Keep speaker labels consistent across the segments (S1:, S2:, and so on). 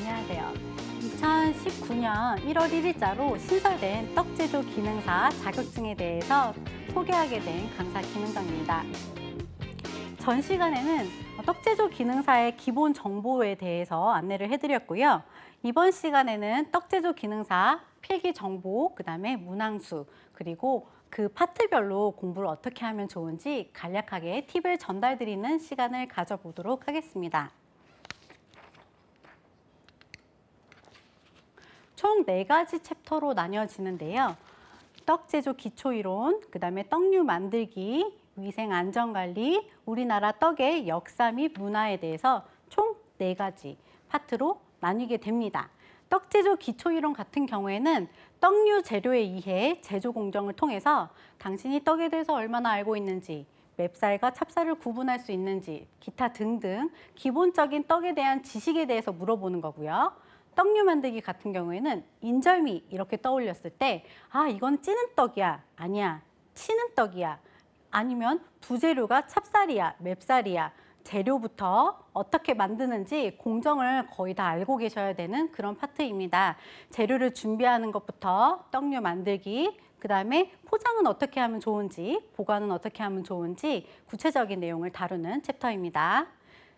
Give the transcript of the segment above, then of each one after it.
S1: 안녕하세요. 2019년 1월 1일자로 신설된 떡제조 기능사 자격증에 대해서 소개하게 된 강사 김은정입니다. 전 시간에는 떡제조 기능사의 기본 정보에 대해서 안내를 해드렸고요. 이번 시간에는 떡제조 기능사 필기 정보, 그다음에 문항수, 그리고 그 파트별로 공부를 어떻게 하면 좋은지 간략하게 팁을 전달드리는 시간을 가져보도록 하겠습니다. 총 4가지 챕터로 나뉘어지는데요. 떡 제조 기초이론, 그다음에 떡류 만들기, 위생 안전관리, 우리나라 떡의 역사 및 문화에 대해서 총 4가지 파트로 나뉘게 됩니다. 떡 제조 기초이론 같은 경우에는 떡류 재료의 이해, 제조 공정을 통해서 당신이 떡에 대해서 얼마나 알고 있는지, 맵쌀과 찹쌀을 구분할 수 있는지, 기타 등등 기본적인 떡에 대한 지식에 대해서 물어보는 거고요. 떡류 만들기 같은 경우에는 인절미 이렇게 떠올렸을 때 이건 찌는 떡이야, 아니야, 치는 떡이야, 아니면 부재료가 찹쌀이야, 맵쌀이야, 재료부터 어떻게 만드는지 공정을 거의 다 알고 계셔야 되는 그런 파트입니다. 재료를 준비하는 것부터 떡류 만들기, 그다음에 포장은 어떻게 하면 좋은지, 보관은 어떻게 하면 좋은지 구체적인 내용을 다루는 챕터입니다.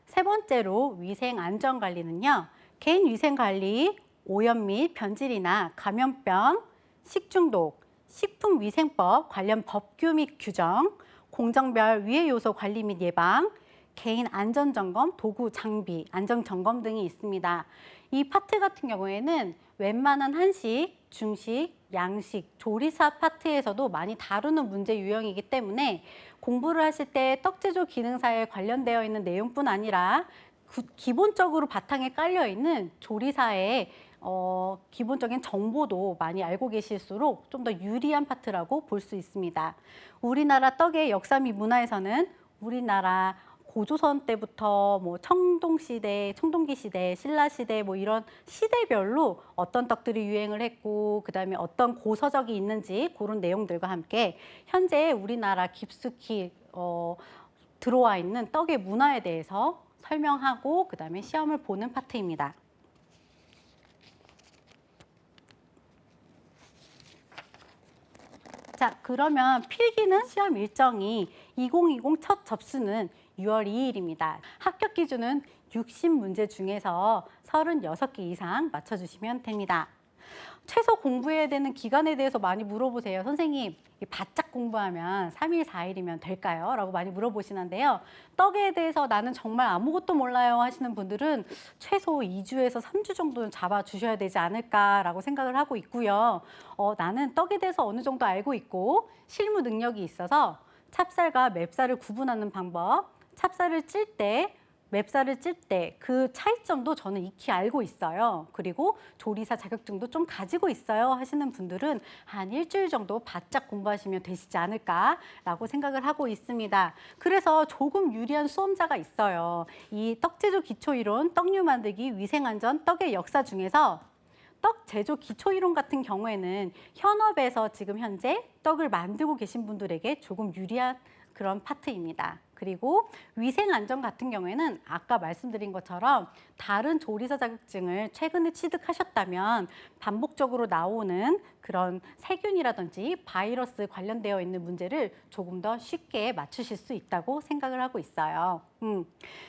S1: 세 번째로 위생 안전 관리는요. 개인 위생 관리, 오염 및 변질이나 감염병, 식중독, 식품위생법 관련 법규 및 규정, 공정별 위해 요소 관리 및 예방, 개인 안전점검, 도구, 장비, 안전점검 등이 있습니다. 이 파트 같은 경우에는 웬만한 한식, 중식, 양식, 조리사 파트에서도 많이 다루는 문제 유형이기 때문에 공부를 하실 때 떡제조 기능사에 관련되어 있는 내용뿐 아니라 기본적으로 바탕에 깔려있는 조리사의 기본적인 정보도 많이 알고 계실수록 좀 더 유리한 파트라고 볼 수 있습니다. 우리나라 떡의 역사 및 문화에서는 우리나라 고조선 때부터 청동시대, 청동기 시대, 신라시대 이런 시대별로 어떤 떡들이 유행을 했고 그다음에 어떤 고서적이 있는지 그런 내용들과 함께 현재 우리나라 깊숙이 들어와 있는 떡의 문화에 대해서 설명하고 그다음에 시험을 보는 파트입니다. 자, 그러면 필기는 시험 일정이 2020 첫 접수는 6월 2일입니다. 합격 기준은 60문제 중에서 36개 이상 맞춰주시면 됩니다. 최소 공부해야 되는 기간에 대해서 많이 물어보세요. 선생님, 바짝 공부하면 3일, 4일이면 될까요? 라고 많이 물어보시는데요. 떡에 대해서 나는 정말 아무것도 몰라요 하시는 분들은 최소 2주에서 3주 정도는 잡아주셔야 되지 않을까라고 생각을 하고 있고요. 나는 떡에 대해서 어느 정도 알고 있고 실무 능력이 있어서 찹쌀과 맵쌀을 구분하는 방법, 찹쌀을 찔 때, 맵쌀을 찔 때 그 차이점도 저는 익히 알고 있어요. 그리고 조리사 자격증도 좀 가지고 있어요 하시는 분들은 한 일주일 정도 바짝 공부하시면 되시지 않을까라고 생각을 하고 있습니다. 그래서 조금 유리한 수험자가 있어요. 이 떡제조 기초이론, 떡류 만들기, 위생안전, 떡의 역사 중에서 떡 제조 기초이론 같은 경우에는 현업에서 지금 현재 떡을 만들고 계신 분들에게 조금 유리한 그런 파트입니다. 그리고 위생안전 같은 경우에는 아까 말씀드린 것처럼 다른 조리사 자격증을 최근에 취득하셨다면 반복적으로 나오는 그런 세균이라든지 바이러스 관련되어 있는 문제를 조금 더 쉽게 맞추실 수 있다고 생각을 하고 있어요.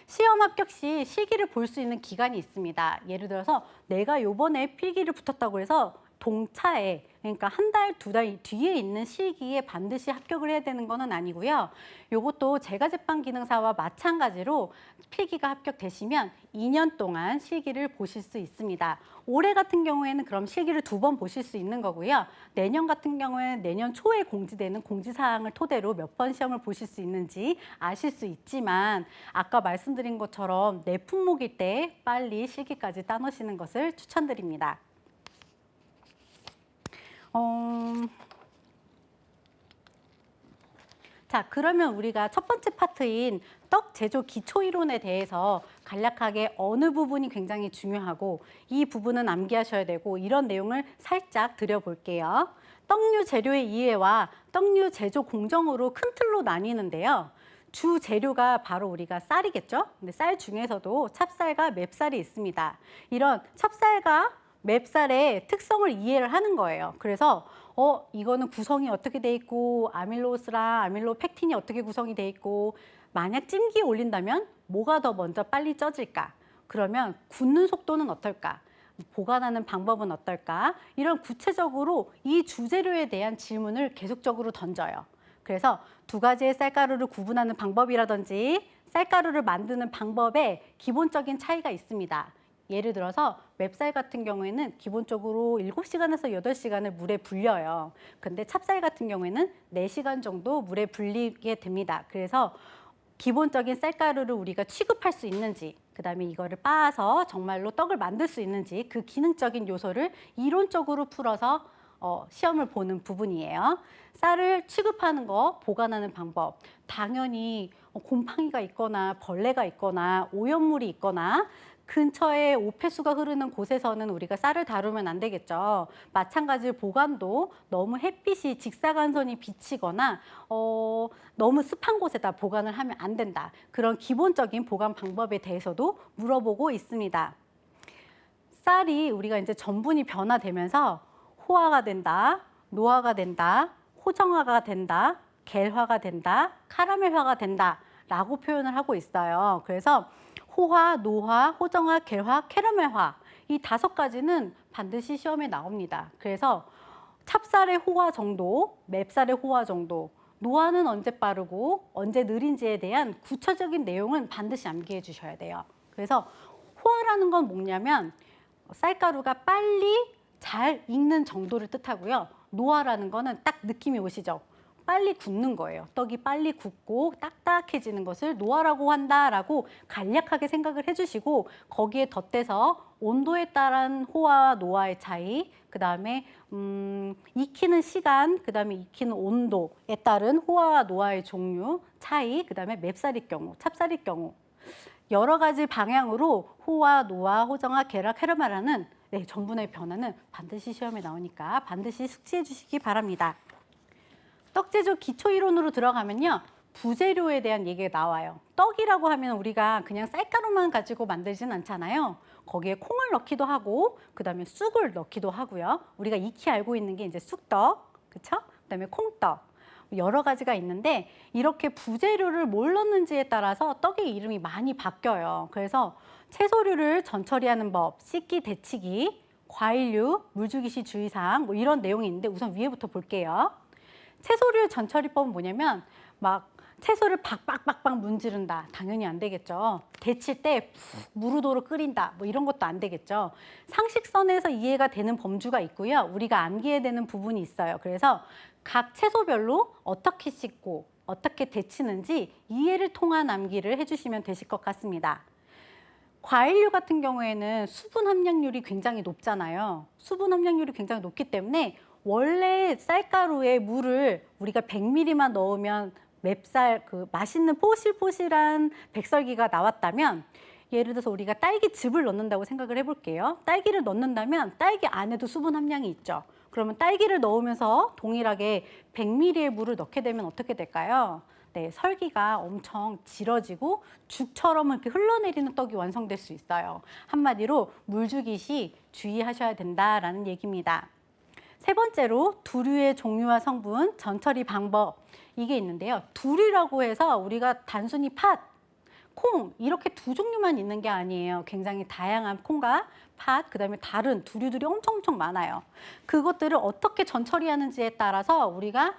S1: 시험 합격 시 실기를 볼 수 있는 기간이 있습니다. 예를 들어서 내가 요번에 필기를 붙었다고 해서 동차에, 그러니까 한 달, 2달 뒤에 있는 시기에 반드시 합격을 해야 되는 건 아니고요. 이것도 제과제빵 기능사와 마찬가지로 필기가 합격되시면 2년 동안 실기를 보실 수 있습니다. 올해 같은 경우에는 그럼 실기를 2번 보실 수 있는 거고요. 내년 같은 경우에는 내년 초에 공지되는 공지사항을 토대로 몇 번 시험을 보실 수 있는지 아실 수 있지만 아까 말씀드린 것처럼 내 품목일 때 빨리 실기까지 따놓으시는 것을 추천드립니다. 자, 그러면 우리가 첫 번째 파트인 떡 제조 기초 이론에 대해서 간략하게 어느 부분이 굉장히 중요하고 이 부분은 암기하셔야 되고 이런 내용을 살짝 드려볼게요. 떡류 재료의 이해와 떡류 제조 공정으로 큰 틀로 나뉘는데요. 주 재료가 바로 우리가 쌀이겠죠. 근데 쌀 중에서도 찹쌀과 맵쌀이 있습니다. 이런 찹쌀과 맵쌀의 특성을 이해를 하는 거예요. 그래서 이거는 구성이 어떻게 돼 있고 아밀로스랑 아밀로펙틴이 어떻게 구성이 돼 있고 만약 찜기에 올린다면 뭐가 더 먼저 빨리 쪄질까? 그러면 굳는 속도는 어떨까? 보관하는 방법은 어떨까? 이런 구체적으로 이 주재료에 대한 질문을 계속적으로 던져요. 그래서 두 가지의 쌀가루를 구분하는 방법이라든지 쌀가루를 만드는 방법에 기본적인 차이가 있습니다. 예를 들어서 맵쌀 같은 경우에는 기본적으로 7시간에서 8시간을 물에 불려요. 근데 찹쌀 같은 경우에는 4시간 정도 물에 불리게 됩니다. 그래서 기본적인 쌀가루를 우리가 취급할 수 있는지, 그다음에 이거를 빻아서 정말로 떡을 만들 수 있는지 그 기능적인 요소를 이론적으로 풀어서 시험을 보는 부분이에요. 쌀을 취급하는 거, 보관하는 방법. 당연히 곰팡이가 있거나 벌레가 있거나 오염물이 있거나 근처에 오폐수가 흐르는 곳에서는 우리가 쌀을 다루면 안 되겠죠. 마찬가지로 보관도 너무 햇빛이 직사광선이 비치거나 너무 습한 곳에다 보관을 하면 안 된다. 그런 기본적인 보관 방법에 대해서도 물어보고 있습니다. 쌀이 우리가 이제 전분이 변화되면서 호화가 된다, 노화가 된다, 호정화가 된다, 겔화가 된다, 카라멜화가 된다라고 표현을 하고 있어요. 그래서 호화, 노화, 호정화, 겔화, 캐러멜화 이 5가지는 반드시 시험에 나옵니다. 그래서 찹쌀의 호화 정도, 맵쌀의 호화 정도, 노화는 언제 빠르고 언제 느린지에 대한 구체적인 내용은 반드시 암기해 주셔야 돼요. 그래서 호화라는 건 뭐냐면 쌀가루가 빨리 잘 익는 정도를 뜻하고요. 노화라는 거는 딱 느낌이 오시죠? 빨리 굳는 거예요. 떡이 빨리 굳고 딱딱해지는 것을 노화라고 한다라고 간략하게 생각을 해주시고 거기에 덧대서 온도에 따른 호화와 노화의 차이, 그 다음에 익히는 시간, 그 다음에 익히는 온도에 따른 호화와 노화의 종류, 차이, 그 다음에 맵쌀일 경우, 찹쌀일 경우 여러 가지 방향으로 호화, 노화, 호정화, 겔화, 캐러멜화는 전분의 변화는 반드시 시험에 나오니까 반드시 숙지해 주시기 바랍니다. 떡제조 기초이론으로 들어가면요. 부재료에 대한 얘기가 나와요. 떡이라고 하면 우리가 그냥 쌀가루만 가지고 만들진 않잖아요. 거기에 콩을 넣기도 하고 그다음에 쑥을 넣기도 하고요. 우리가 익히 알고 있는 게 이제 쑥떡, 그렇죠? 그다음에 콩떡. 여러 가지가 있는데 이렇게 부재료를 뭘 넣는지에 따라서 떡의 이름이 많이 바뀌어요. 그래서 채소류를 전처리하는 법, 씻기, 데치기, 과일류, 물주기 시 주의사항 뭐 이런 내용이 있는데 우선 위에부터 볼게요. 채소류 전처리법은 뭐냐면 막 채소를 박박박박 문지른다. 당연히 안 되겠죠. 데칠 때 무르도로 끓인다. 뭐 이런 것도 안 되겠죠. 상식선에서 이해가 되는 범주가 있고요. 우리가 암기해야 되는 부분이 있어요. 그래서 각 채소별로 어떻게 씻고 어떻게 데치는지 이해를 통한 암기를 해주시면 되실 것 같습니다. 과일류 같은 경우에는 수분 함량률이 굉장히 높잖아요. 수분 함량률이 굉장히 높기 때문에 원래 쌀가루에 물을 우리가 100ml만 넣으면 맵쌀 그 맛있는 포실포실한 백설기가 나왔다면 예를 들어서 우리가 딸기즙을 넣는다고 생각을 해볼게요. 딸기를 넣는다면 딸기 안에도 수분 함량이 있죠. 그러면 딸기를 넣으면서 동일하게 100ml의 물을 넣게 되면 어떻게 될까요? 네, 설기가 엄청 질어지고 죽처럼 이렇게 흘러내리는 떡이 완성될 수 있어요. 한마디로 물주기 시 주의하셔야 된다라는 얘기입니다. 세 번째로 두류의 종류와 성분, 전처리 방법 이게 있는데요. 두류라고 해서 우리가 단순히 팥, 콩 이렇게 두 종류만 있는 게 아니에요. 굉장히 다양한 콩과 팥, 그다음에 다른 두류들이 엄청 많아요. 그것들을 어떻게 전처리하는지에 따라서 우리가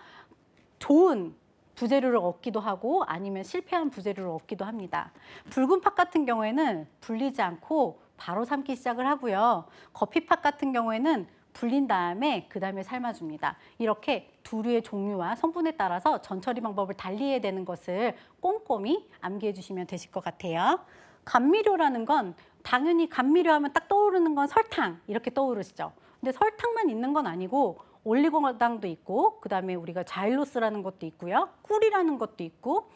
S1: 좋은 부재료를 얻기도 하고 아니면 실패한 부재료를 얻기도 합니다. 붉은 팥 같은 경우에는 불리지 않고 바로 삶기 시작을 하고요. 거피팥 같은 경우에는 불린 다음에 그다음에 삶아줍니다. 이렇게 두류의 종류와 성분에 따라서 전처리 방법을 달리해야 되는 것을 꼼꼼히 암기해 주시면 되실 것 같아요. 감미료라는 건 당연히 감미료 하면 딱 떠오르는 건 설탕 이렇게 떠오르시죠. 근데 설탕만 있는 건 아니고 올리고당도 있고 그다음에 우리가 자일로스라는 것도 있고요. 꿀이라는 것도 있고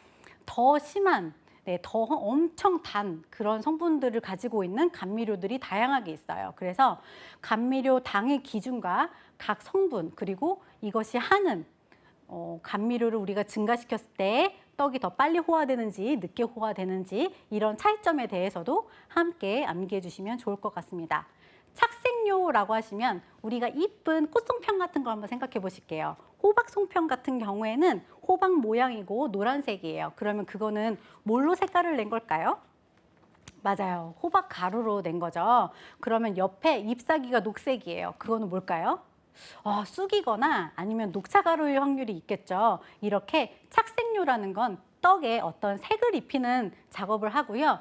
S1: 더 심한 더 엄청 단 그런 성분들을 가지고 있는 감미료들이 다양하게 있어요. 그래서 감미료 당의 기준과 각 성분 그리고 이것이 하는 감미료를 우리가 증가시켰을 때 떡이 더 빨리 호화되는지 늦게 호화되는지 이런 차이점에 대해서도 함께 암기해 주시면 좋을 것 같습니다. 착색료라고 하시면 우리가 이쁜 꽃송편 같은 거 한번 생각해 보실게요. 호박 송편 같은 경우에는 호박 모양이고 노란색이에요. 그러면 그거는 뭘로 색깔을 낸 걸까요? 맞아요. 호박 가루로 낸 거죠. 그러면 옆에 잎사귀가 녹색이에요. 그거는 뭘까요? 쑥이거나 아니면 녹차 가루일 확률이 있겠죠. 이렇게 착색료라는 건 떡에 어떤 색을 입히는 작업을 하고요.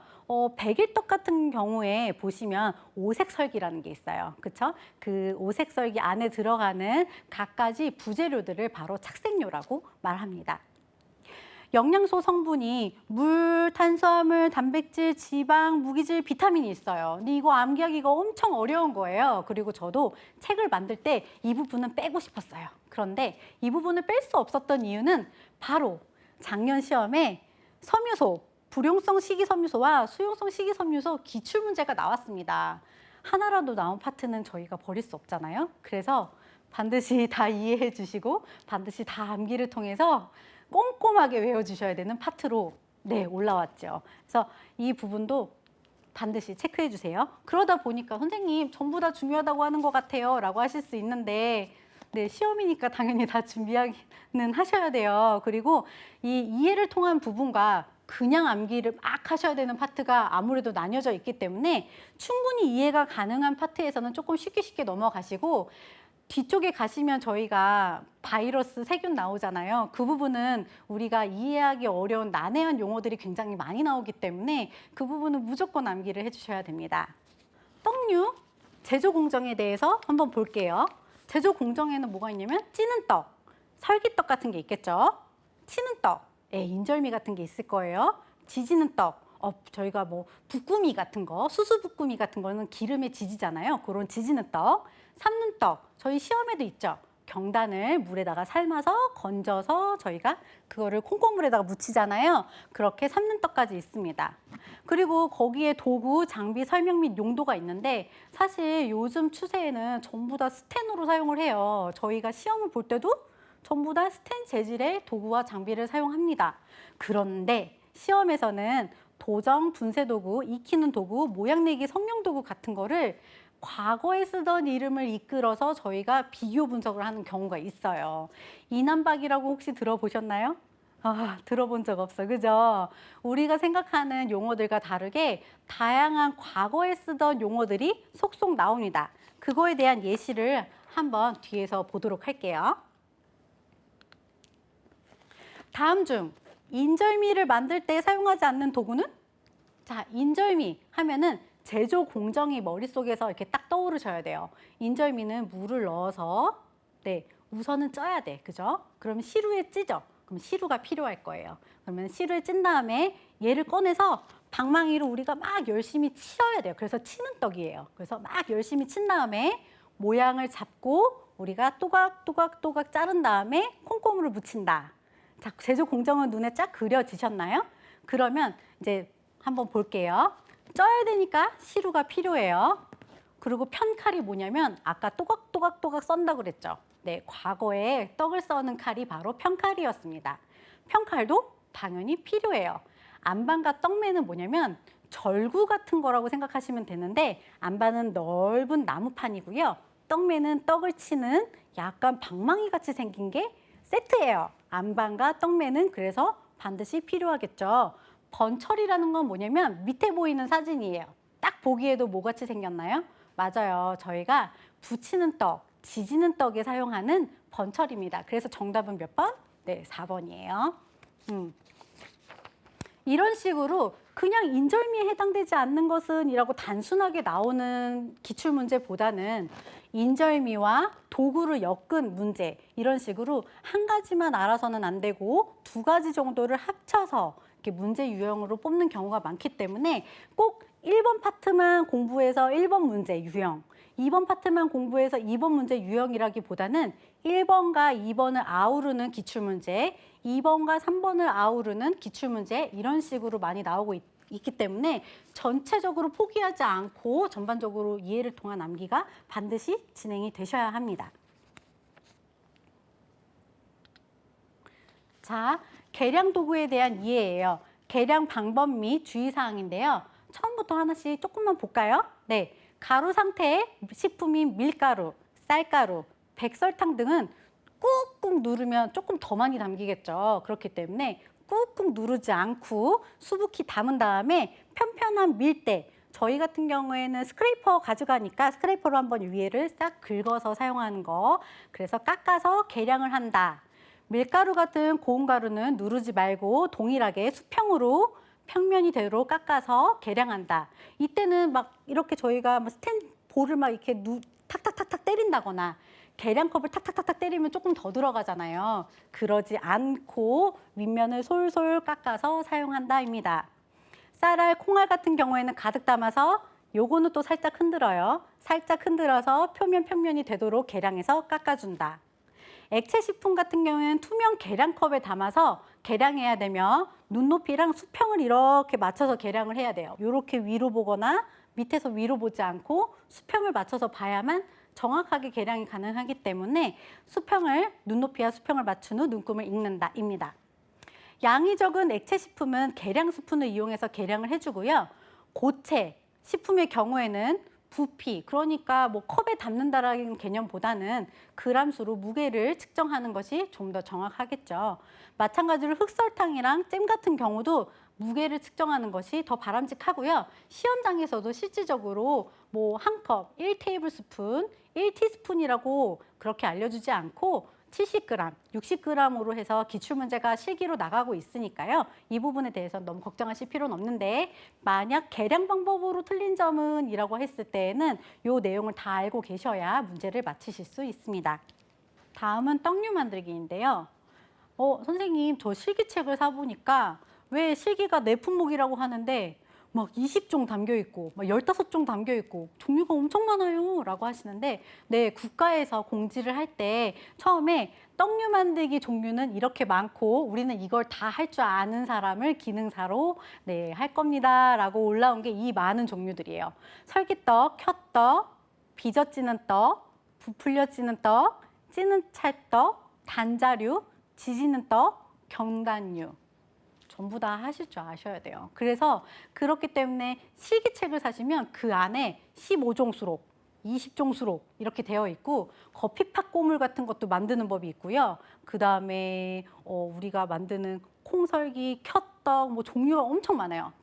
S1: 백일떡 같은 경우에 보시면 오색설기라는 게 있어요. 그렇죠? 그 오색설기 안에 들어가는 갖가지 부재료들을 바로 착색료라고 말합니다. 영양소 성분이 물, 탄수화물, 단백질, 지방, 무기질, 비타민이 있어요. 근데 이거 암기하기가 엄청 어려운 거예요. 그리고 저도 책을 만들 때 이 부분은 빼고 싶었어요. 그런데 이 부분을 뺄 수 없었던 이유는 바로 작년 시험에 섬유소, 불용성 식이섬유소와 수용성 식이섬유소 기출문제가 나왔습니다. 하나라도 나온 파트는 저희가 버릴 수 없잖아요. 그래서 반드시 다 이해해 주시고 반드시 다 암기를 통해서 꼼꼼하게 외워주셔야 되는 파트로 올라왔죠. 그래서 이 부분도 반드시 체크해 주세요. 그러다 보니까 선생님 전부 다 중요하다고 하는 것 같아요 라고 하실 수 있는데 시험이니까 당연히 다 준비하기는 하셔야 돼요. 그리고 이 이해를 통한 부분과 그냥 암기를 막 하셔야 되는 파트가 아무래도 나뉘어져 있기 때문에 충분히 이해가 가능한 파트에서는 조금 쉽게 넘어가시고 뒤쪽에 가시면 저희가 바이러스, 세균 나오잖아요. 그 부분은 우리가 이해하기 어려운 난해한 용어들이 굉장히 많이 나오기 때문에 그 부분은 무조건 암기를 해주셔야 됩니다. 떡류 제조 공정에 대해서 한번 볼게요. 제조 공정에는 뭐가 있냐면 찌는 떡, 설기떡 같은 게 있겠죠. 치는 떡, 인절미 같은 게 있을 거예요. 지지는 떡, 저희가 뭐 붓구미 같은 거, 수수 붓구미 같은 거는 기름에 지지잖아요. 그런 지지는 떡, 삶는 떡, 저희 시험에도 있죠. 경단을 물에다가 삶아서 건져서 저희가 그거를 콩고물에다가 무치잖아요. 그렇게 삶는 떡까지 있습니다. 그리고 거기에 도구, 장비, 설명 및 용도가 있는데 사실 요즘 추세에는 전부 다 스텐으로 사용을 해요. 저희가 시험을 볼 때도 전부 다 스텐 재질의 도구와 장비를 사용합니다. 그런데 시험에서는 도정, 분쇄 도구, 익히는 도구, 모양 내기 성형 도구 같은 거를 과거에 쓰던 이름을 이끌어서 저희가 비교 분석을 하는 경우가 있어요. 이남박이라고 혹시 들어보셨나요? 들어본 적 없어, 그죠? 우리가 생각하는 용어들과 다르게 다양한 과거에 쓰던 용어들이 속속 나옵니다. 그거에 대한 예시를 한번 뒤에서 보도록 할게요. 다음 중 인절미를 만들 때 사용하지 않는 도구는? 자, 인절미 하면은 제조 공정이 머릿속에서 이렇게 딱 떠오르셔야 돼요. 인절미는 물을 넣어서 우선은 쪄야 돼. 그죠? 그럼 시루에 찌죠. 그럼 시루가 필요할 거예요. 그러면 시루에 찐 다음에 얘를 꺼내서 방망이로 우리가 막 열심히 치어야 돼요. 그래서 치는 떡이에요. 그래서 막 열심히 친 다음에 모양을 잡고 우리가 또각또각 자른 다음에 콩고물을 묻힌다. 자, 제조 공정은 눈에 쫙 그려지셨나요? 그러면 이제 한번 볼게요. 쪄야 되니까 시루가 필요해요. 그리고 편칼이 뭐냐면 아까 또각또각 썬다고 그랬죠. 과거에 떡을 써는 칼이 바로 편칼이었습니다. 편칼도 당연히 필요해요. 안반과 떡매는 뭐냐면 절구 같은 거라고 생각하시면 되는데 안반은 넓은 나무판이고요. 떡매는 떡을 치는 약간 방망이 같이 생긴 게 세트예요. 안반과 떡매는 그래서 반드시 필요하겠죠. 번철이라는 건 뭐냐면 밑에 보이는 사진이에요. 딱 보기에도 뭐같이 생겼나요? 맞아요. 저희가 부치는 떡, 지지는 떡에 사용하는 번철입니다. 그래서 정답은 몇 번? 4번이에요. 이런 식으로 그냥 인절미에 해당되지 않는 것은 이라고 단순하게 나오는 기출문제보다는 인절미와 도구를 엮은 문제 이런 식으로 한 가지만 알아서는 안 되고 두 가지 정도를 합쳐서 이렇게 문제 유형으로 뽑는 경우가 많기 때문에 꼭 1번 파트만 공부해서 1번 문제 유형 2번 파트만 공부해서 2번 문제 유형이라기보다는 1번과 2번을 아우르는 기출문제 2번과 3번을 아우르는 기출문제 이런 식으로 많이 나오고 있기 때문에 전체적으로 포기하지 않고 전반적으로 이해를 통한 암기가 반드시 진행이 되셔야 합니다. 자, 계량 도구에 대한 이해예요. 계량 방법 및 주의사항인데요. 처음부터 하나씩 조금만 볼까요? 네, 가루 상태의 식품인 밀가루, 쌀가루, 백설탕 등은 꾹꾹 누르면 조금 더 많이 담기겠죠. 그렇기 때문에 꾹꾹 누르지 않고 수북히 담은 다음에 편편한 밀대, 저희 같은 경우에는 스크래퍼 가져가니까 스크래퍼로 한번 위에를 싹 긁어서 사용하는 거. 그래서 깎아서 계량을 한다. 밀가루 같은 고운 가루는 누르지 말고 동일하게 수평으로 평면이 되도록 깎아서 계량한다. 이때는 막 이렇게 저희가 볼을 막 이렇게 탁탁탁탁 때린다거나 계량컵을 탁탁탁탁 때리면 조금 더 들어가잖아요. 그러지 않고 윗면을 솔솔 깎아서 사용한다입니다. 쌀알, 콩알 같은 경우에는 가득 담아서 요거는 또 살짝 흔들어요. 살짝 흔들어서 평면이 되도록 계량해서 깎아준다. 액체 식품 같은 경우에는 투명 계량컵에 담아서 계량해야 되며 눈높이랑 수평을 이렇게 맞춰서 계량을 해야 돼요. 이렇게 위로 보거나 밑에서 위로 보지 않고 수평을 맞춰서 봐야만 정확하게 계량이 가능하기 때문에 눈높이와 수평을 맞춘 후 눈금을 읽는다입니다. 양이 적은 액체 식품은 계량 스푼을 이용해서 계량을 해주고요. 고체 식품의 경우에는 부피, 그러니까 뭐 컵에 담는다라는 개념보다는 그람수로 무게를 측정하는 것이 좀 더 정확하겠죠. 마찬가지로 흑설탕이랑 잼 같은 경우도 무게를 측정하는 것이 더 바람직하고요. 시험장에서도 실질적으로 뭐 한 컵, 1테이블스푼, 1티스푼이라고 그렇게 알려주지 않고 70g, 60g으로 해서 기출문제가 실기로 나가고 있으니까요. 이 부분에 대해서 너무 걱정하실 필요는 없는데 만약 계량 방법으로 틀린 점은 이라고 했을 때에는 이 내용을 다 알고 계셔야 문제를 맞히실 수 있습니다. 다음은 떡류 만들기인데요. 선생님, 저 실기책을 사보니까 왜 실기가 네 품목이라고 하는데 막 20종 담겨 있고 막 15종 담겨 있고 종류가 엄청 많아요 라고 하시는데 네, 국가에서 공지를 할 때 처음에 떡류 만들기 종류는 이렇게 많고 우리는 이걸 다 할 줄 아는 사람을 기능사로 네, 할 겁니다 라고 올라온 게 이 많은 종류들이에요. 설기떡, 켰떡, 빚어 찌는 떡, 부풀려 찌는 떡, 찌는 찰떡, 단자류, 지지는 떡, 경단류. 전부 다 하실 줄 아셔야 돼요. 그래서 그렇기 때문에 실기책을 사시면 그 안에 15종 수록, 20종 수록 이렇게 되어 있고 거피팥 고물 같은 것도 만드는 법이 있고요. 그다음에 우리가 만드는 콩설기, 켰떡 뭐 종류가 엄청 많아요.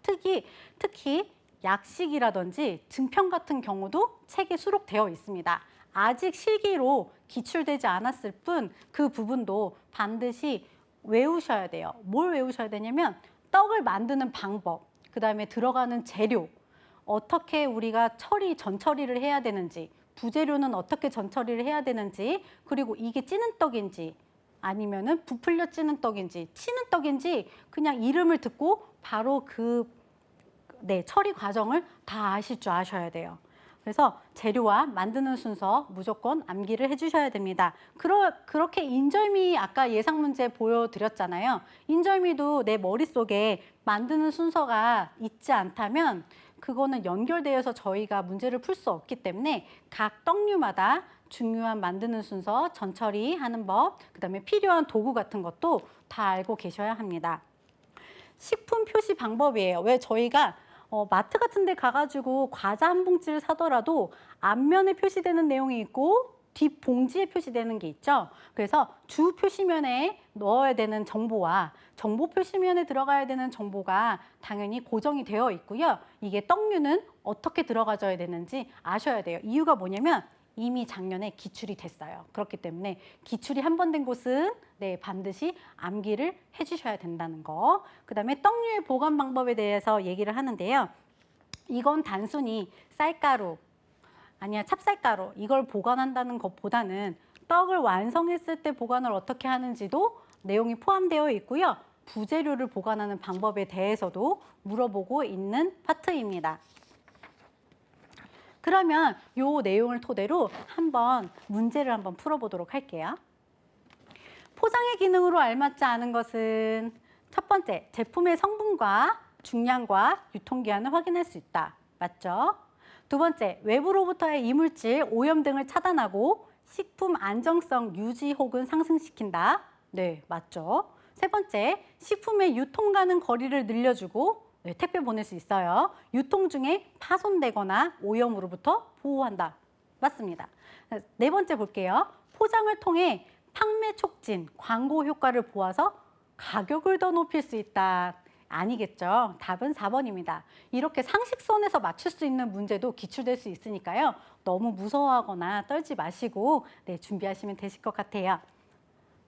S1: 특히 약식이라든지 증평 같은 경우도 책에 수록되어 있습니다. 아직 실기로 기출되지 않았을 뿐 그 부분도 반드시 외우셔야 돼요. 뭘 외우셔야 되냐면 떡을 만드는 방법, 그다음에 들어가는 재료, 어떻게 우리가 전처리를 해야 되는지, 부재료는 어떻게 전처리를 해야 되는지, 그리고 이게 찌는 떡인지 아니면은 부풀려 찌는 떡인지 치는 떡인지 그냥 이름을 듣고 바로 처리 과정을 다 아실 줄 아셔야 돼요. 그래서 재료와 만드는 순서 무조건 암기를 해주셔야 됩니다. 그렇게 인절미 아까 예상 문제 보여드렸잖아요. 인절미도 내 머릿속에 만드는 순서가 있지 않다면 그거는 연결되어서 저희가 문제를 풀 수 없기 때문에 각 떡류마다 중요한 만드는 순서, 전처리하는 법, 그다음에 필요한 도구 같은 것도 다 알고 계셔야 합니다. 식품 표시 방법이에요. 왜 저희가 마트 같은 데 가가지고 과자 한 봉지를 사더라도 앞면에 표시되는 내용이 있고 뒷 봉지에 표시되는 게 있죠. 그래서 주 표시면에 넣어야 되는 정보와 정보 표시면에 들어가야 되는 정보가 당연히 고정이 되어 있고요. 이게 떡류는 어떻게 들어가줘야 되는지 아셔야 돼요. 이유가 뭐냐면 이미 작년에 기출이 됐어요. 그렇기 때문에 기출이 한 번 된 곳은 반드시 암기를 해주셔야 된다는 거. 그다음에 떡류의 보관 방법에 대해서 얘기를 하는데요. 이건 단순히 쌀가루, 아니야 찹쌀가루 이걸 보관한다는 것보다는 떡을 완성했을 때 보관을 어떻게 하는지도 내용이 포함되어 있고요. 부재료를 보관하는 방법에 대해서도 물어보고 있는 파트입니다. 그러면 이 내용을 토대로 문제를 한번 풀어보도록 할게요. 포장의 기능으로 알맞지 않은 것은 첫 번째, 제품의 성분과 중량과 유통기한을 확인할 수 있다. 맞죠? 두 번째, 외부로부터의 이물질, 오염 등을 차단하고 식품 안정성 유지 혹은 상승시킨다. 네, 맞죠? 세 번째, 식품의 유통 가는 거리를 늘려주고 네, 택배 보낼 수 있어요. 유통 중에 파손되거나 오염으로부터 보호한다. 맞습니다. 네 번째 볼게요. 포장을 통해 판매 촉진, 광고 효과를 보아서 가격을 더 높일 수 있다. 아니겠죠. 답은 4번입니다. 이렇게 상식선에서 맞출 수 있는 문제도 기출될 수 있으니까요. 너무 무서워하거나 떨지 마시고 네, 준비하시면 되실 것 같아요.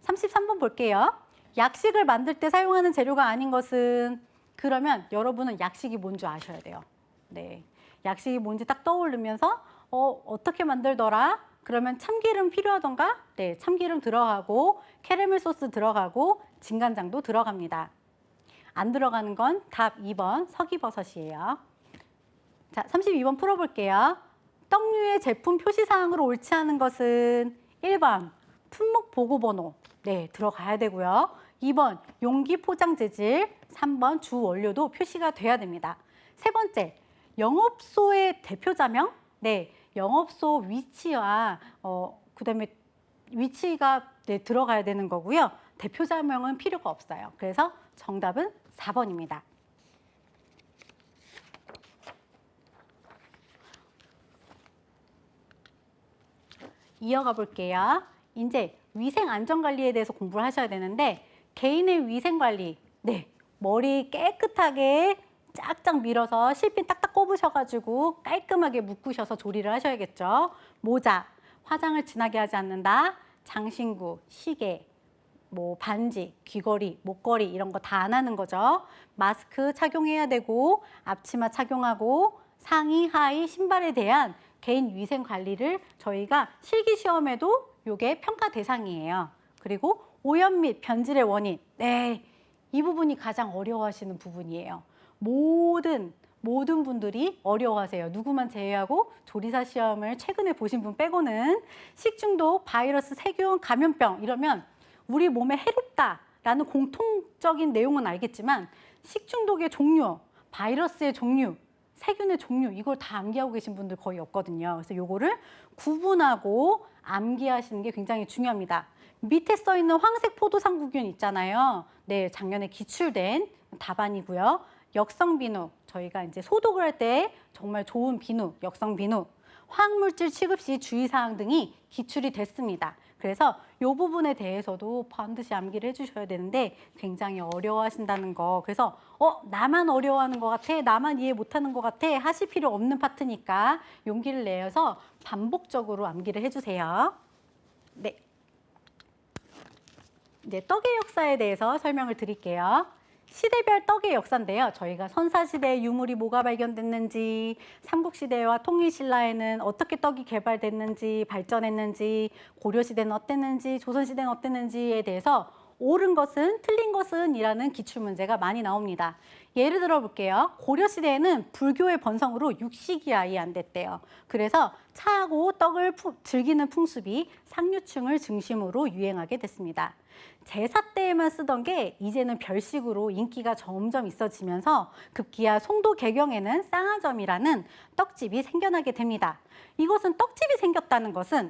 S1: 33번 볼게요. 약식을 만들 때 사용하는 재료가 아닌 것은 그러면 여러분은 약식이 뭔지 아셔야 돼요. 네, 약식이 뭔지 딱 떠오르면서 어떻게 만들더라? 그러면 참기름 필요하던가? 네, 참기름 들어가고 캐러멜 소스 들어가고 진간장도 들어갑니다. 안 들어가는 건 답 2번 석이버섯이에요. 자, 32번 풀어볼게요. 떡류의 제품 표시사항으로 옳지 않은 것은 1번 품목 보고번호 네, 들어가야 되고요. 2번 용기 포장 재질, 3번 주 원료도 표시가 돼야 됩니다. 세 번째, 영업소의 대표자명 네, 영업소 위치와 그다음에 위치가 네, 들어가야 되는 거고요. 대표자명은 필요가 없어요. 그래서 정답은 4번입니다. 이어가 볼게요. 이제 위생 안전관리에 대해서 공부를 하셔야 되는데 개인의 위생관리, 네, 머리 깨끗하게 쫙쫙 밀어서 실핀 딱딱 꼽으셔가지고 깔끔하게 묶으셔서 조리를 하셔야겠죠. 모자, 화장을 진하게 하지 않는다. 장신구, 시계, 뭐 반지, 귀걸이, 목걸이 이런 거 다 안 하는 거죠. 마스크 착용해야 되고 앞치마 착용하고 상의, 하의, 신발에 대한 개인 위생 관리를 저희가 실기시험에도 이게 평가 대상이에요. 그리고 오염 및 변질의 원인, 네, 이 부분이 가장 어려워하시는 부분이에요. 모든 분들이 어려워하세요. 누구만 제외하고 조리사 시험을 최근에 보신 분 빼고는 식중독, 바이러스, 세균, 감염병 이러면 우리 몸에 해롭다라는 공통적인 내용은 알겠지만 식중독의 종류, 바이러스의 종류, 세균의 종류 이걸 다 암기하고 계신 분들 거의 없거든요. 그래서 요거를 구분하고 암기하시는 게 굉장히 중요합니다. 밑에 써 있는 황색 포도상구균 있잖아요. 네, 작년에 기출된 답안이고요. 역성비누, 저희가 이제 소독을 할 때 정말 좋은 비누, 역성비누, 화학물질 취급 시 주의사항 등이 기출이 됐습니다. 그래서 이 부분에 대해서도 반드시 암기를 해주셔야 되는데 굉장히 어려워하신다는 거. 그래서 나만 어려워하는 것 같아, 나만 이해 못하는 것 같아 하실 필요 없는 파트니까 용기를 내어서 반복적으로 암기를 해주세요. 네. 이제 떡의 역사에 대해서 설명을 드릴게요. 시대별 떡의 역사인데요. 저희가 선사시대에 유물이 뭐가 발견됐는지, 삼국시대와 통일신라에는 어떻게 떡이 개발됐는지, 발전했는지, 고려시대는 어땠는지, 조선시대는 어땠는지에 대해서 옳은 것은, 틀린 것은 이라는 기출문제가 많이 나옵니다. 예를 들어 볼게요. 고려시대에는 불교의 번성으로 육식이 아예 안 됐대요. 그래서 차하고 떡을 즐기는 풍습이 상류층을 중심으로 유행하게 됐습니다. 제사 때에만 쓰던 게 이제는 별식으로 인기가 점점 있어지면서 급기야 송도 개경에는 쌍화점이라는 떡집이 생겨나게 됩니다. 이것은 떡집이 생겼다는 것은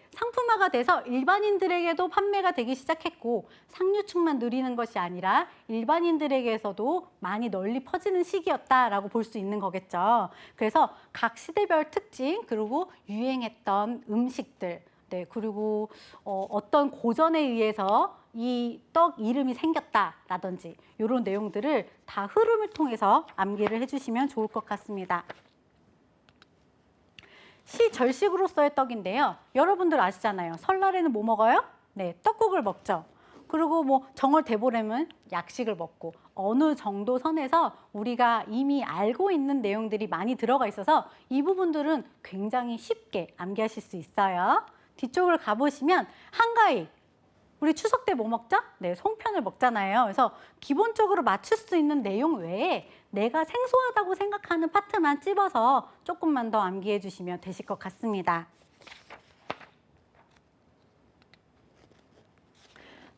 S1: 상품화가 돼서 일반인들에게도 판매가 되기 시작했고 상류층만 누리는 것이 아니라 일반인들에게서도 많이 널리 퍼지는 시기였다라고 볼 수 있는 거겠죠. 그래서 각 시대별 특징 그리고 유행했던 음식들 네, 그리고 어떤 고전에 의해서 이 떡 이름이 생겼다라든지 이런 내용들을 다 흐름을 통해서 암기를 해주시면 좋을 것 같습니다. 시절식으로서의 떡인데요. 여러분들 아시잖아요. 설날에는 뭐 먹어요? 네, 떡국을 먹죠. 그리고 뭐 정월 대보름은 약식을 먹고 어느 정도 선에서 우리가 이미 알고 있는 내용들이 많이 들어가 있어서 이 부분들은 굉장히 쉽게 암기하실 수 있어요. 뒤쪽을 가보시면 한가위, 우리 추석 때 뭐 먹죠? 네, 송편을 먹잖아요. 그래서 기본적으로 맞출 수 있는 내용 외에 내가 생소하다고 생각하는 파트만 찝어서 조금만 더 암기해 주시면 되실 것 같습니다.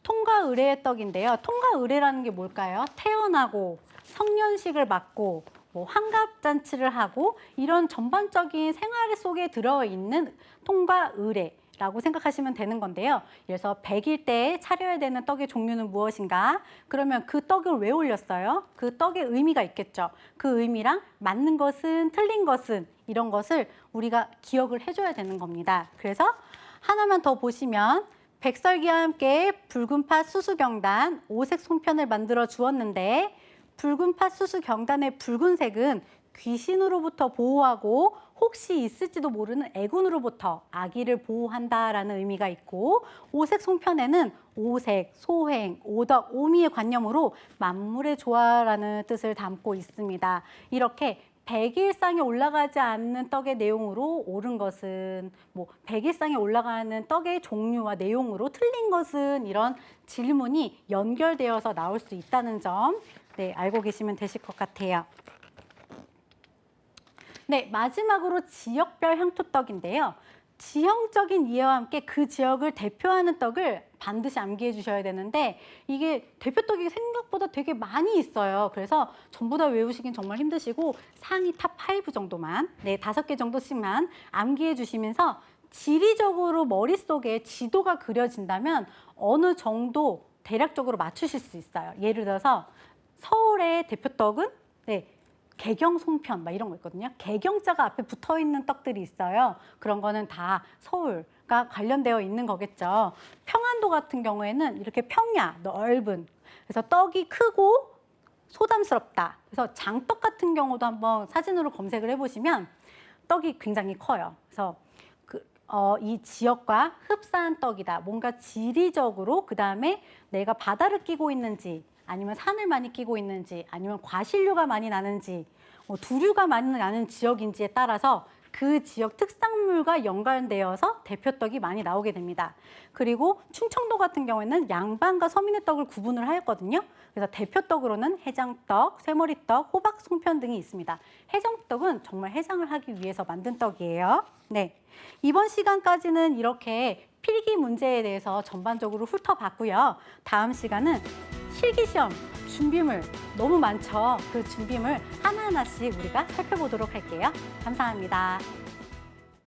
S1: 통과 의례의 떡인데요. 통과 의례라는 게 뭘까요? 태어나고 성년식을 맞고 뭐 환갑잔치를 하고 이런 전반적인 생활 속에 들어있는 통과 의례라고 생각하시면 되는 건데요. 그래서 100일 때에 차려야 되는 떡의 종류는 무엇인가? 그러면 그 떡을 왜 올렸어요? 그 떡의 의미가 있겠죠. 그 의미랑 맞는 것은 틀린 것은 이런 것을 우리가 기억을 해줘야 되는 겁니다. 그래서 하나만 더 보시면 백설기와 함께 붉은팥 수수경단 5색 송편을 만들어 주었는데 붉은팥 수수경단의 붉은색은 귀신으로부터 보호하고 혹시 있을지도 모르는 애군으로부터 아기를 보호한다라는 의미가 있고 5색 송편에는 오색, 소행, 오덕, 오미의 관념으로 만물의 조화라는 뜻을 담고 있습니다. 이렇게 100일상에 올라가지 않는 떡의 내용으로 옳은 것은, 뭐 100일상에 올라가는 떡의 종류와 내용으로 틀린 것은 이런 질문이 연결되어서 나올 수 있다는 점 네, 알고 계시면 되실 것 같아요. 네, 마지막으로 지역별 향토떡인데요. 지형적인 이해와 함께 그 지역을 대표하는 떡을 반드시 암기해 주셔야 되는데 이게 대표떡이 생각보다 되게 많이 있어요. 그래서 전부 다 외우시긴 정말 힘드시고 상위 탑 5 정도만, 네, 5개 정도씩만 암기해 주시면서 지리적으로 머릿속에 지도가 그려진다면 어느 정도 대략적으로 맞추실 수 있어요. 예를 들어서 서울의 대표떡은 네, 개경송편 막 이런 거 있거든요. 개경자가 앞에 붙어 있는 떡들이 있어요. 그런 거는 다 서울과 관련되어 있는 거겠죠. 평안도 같은 경우에는 이렇게 평야, 넓은, 그래서 떡이 크고 소담스럽다. 그래서 장떡 같은 경우도 한번 사진으로 검색을 해보시면 떡이 굉장히 커요. 그래서 이 지역과 흡사한 떡이다. 뭔가 지리적으로 그다음에 내가 바다를 끼고 있는지 아니면 산을 많이 끼고 있는지 아니면 과실류가 많이 나는지 두류가 많이 나는 지역인지에 따라서 그 지역 특산물과 연관되어서 대표떡이 많이 나오게 됩니다. 그리고 충청도 같은 경우에는 양반과 서민의 떡을 구분을 하였거든요. 그래서 대표떡으로는 해장떡, 쇠머리떡, 호박 송편 등이 있습니다. 해장떡은 정말 해장을 하기 위해서 만든 떡이에요. 네, 이번 시간까지는 이렇게 필기 문제에 대해서 전반적으로 훑어봤고요. 다음 시간은 실기시험 준비물 너무 많죠. 그 준비물 하나하나씩 우리가 살펴보도록 할게요. 감사합니다.